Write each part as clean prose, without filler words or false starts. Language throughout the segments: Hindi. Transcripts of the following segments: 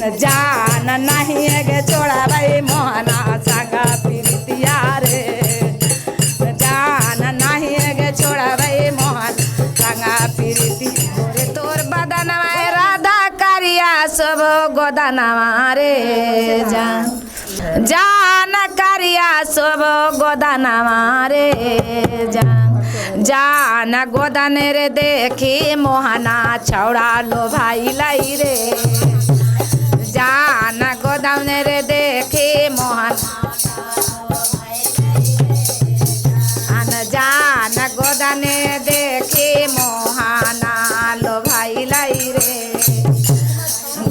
जान नहीं गे छोड़ा भाई मोहना संगा प्रीतिया रे जान नहीं गे छोड़ा भाई मोहन संगा प्रीति रे तोर बदनवा राधा करिया सब गोदनवा रे जान करिया सब गोदनवा रे जान गोदन रे देखी मोहना छौड़ा लो भाई लाई रे जान गोदन रे देखी मोहन जान गोदन देखी मोहना लो भाई लाई रे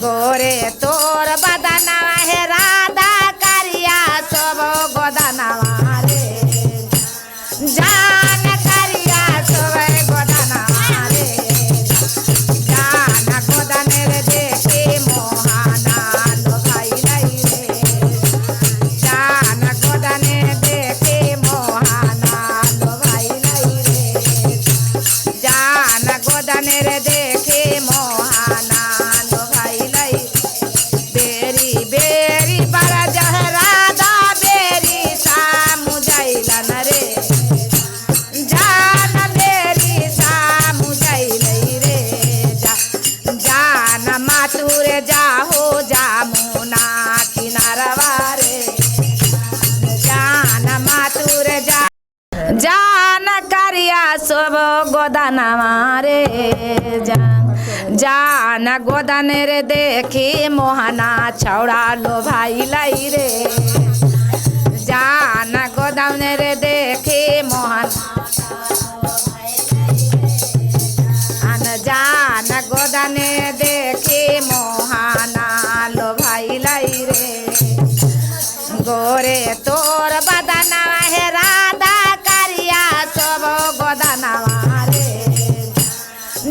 गोरे तोर बदनवा है राधा करिया सब गोदनवा रे जान करिया सब गोदनवा रे जान गोदन रे देखी मोहना लो भाई लाई रे जान गोदन देखी मोहना लो भाई लाई रे जान गोदन रे देखी मोहना लो भाई लाई बेरी बेरी बड़ा जहरादा बेरी सामु जाइलन रे जान बेरी सामु जाइलै रे जान मातुरे जाहो जामुना किनारवा रे जान मातुरे जान करिया सब गोदनवा रे जान गोदन रे देखी मोहना छौड़ा लो भाई लाई रे जान गोदन रे देखी मोहन जान गोदन देखी मोहना लो भाई लाई रे गोरे तोर बदनवा है राधा करिया सब गोदनवा रे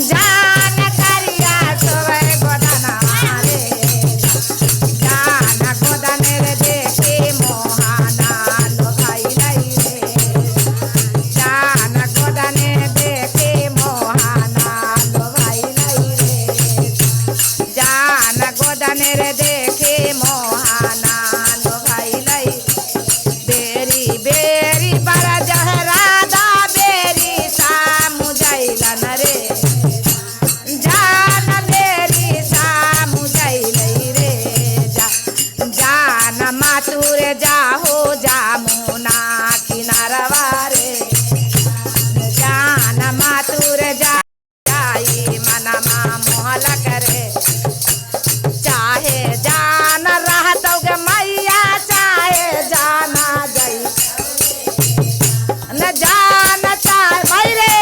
जान करिया सब गोदनवा रे जान गोदन रे देखी मोहना लो भाई लाई रे जान गोदन देखी मोहना लो भाई लाई रे जान गोदन रे देखी मोहना लो भाई लाई बेरी बेरी बड़ा जहरादा बेरी सामु जाइलन रे जान बेरी सामु जाइलै रे जान मातुरे जाहो जामुना किनारवा रे जान मातुरे जाई मनमा मोहल करे चाहे जान रहतौ गे मैया चाहे जाना जाई न जान चाहे भाई रे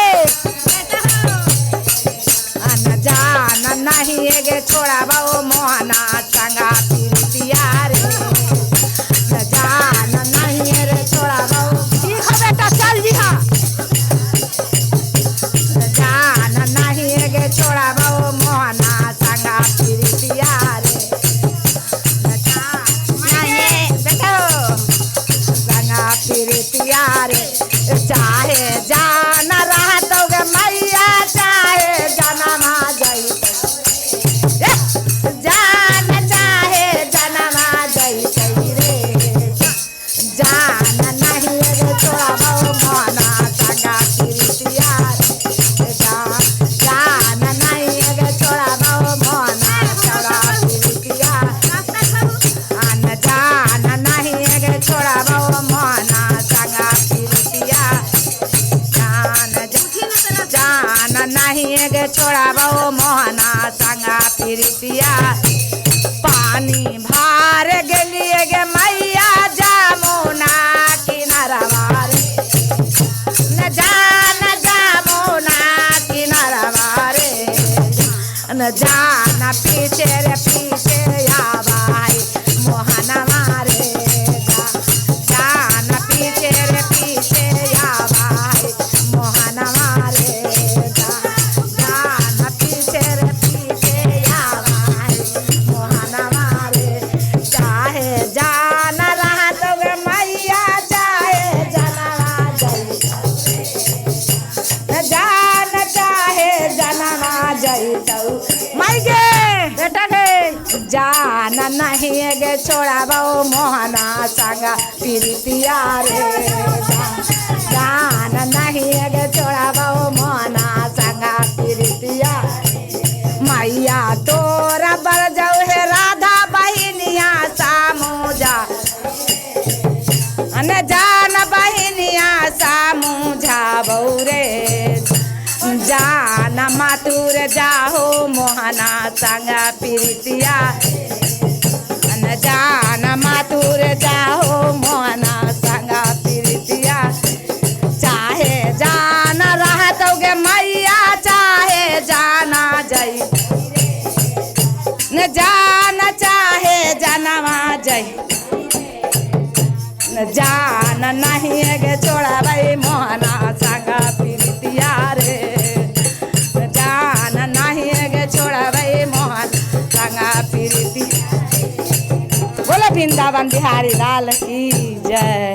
न जान नहीं गे छोड़ा बाबू मोहना संगा प्रीतिया रे न जान नहीं रे छोड़ा बाबू ठीक है बेटा चल जी हाँ न जान नहीं गे छोड़ा बाबू मोहना संगा प्रीतिया रे न जान नहीं बेटा संगा प्रीतिया रे चाहे जान रहतौ गे मैया चाहे जनमा जाई जान चाहे जनमा जाई रे जान नहीं रे छोड़ा बाबू मोहना संगा प्रीतिया रे जान नहीं रे छोड़ा बाबू मोहना संगा प्रीतिया जान नहीं गे छोड़ा बाबू मोहना संगा प्रीतिया जान नहीं गे छोड़ा बाबू मोहना संगा प्रीतिया पानी भार गेलिए गे मैया जामुना किनारवा रे न जान जामुना किनारवा रे न जान पीछे रे पीछे आवाई मोहनवा रे जान पीछे रे पीछे आवाई मोहनवा रे जान पीछे रे पीछे आवाई मोहनवा रे जान नहीं गे छोड़ाबो मोहना संगा प्रीतिया रे जान नहीं गे छोड़ाबो मोहना संगा प्रीतिया मैया तोरा बर जाऊ है राधा बहिनिया सामुझा अन जान बहिनिया सामुझा बौरे जान मातुर जाहो मोहना संगा प्रीतिया अन जान मातुर जाहो मोहना संगा प्रीतिया चाहे जान रहतोगे मैया चाहे जाना जई न जान चाहे जानवा जई न जान नहीं गे छोड़ा भाई मोहना संगा प्रीतिया रे जान नहीं गे छोड़ा भाई मोहन संगा प्रीति बोलो वृंदावन बिहारी लाल की जय।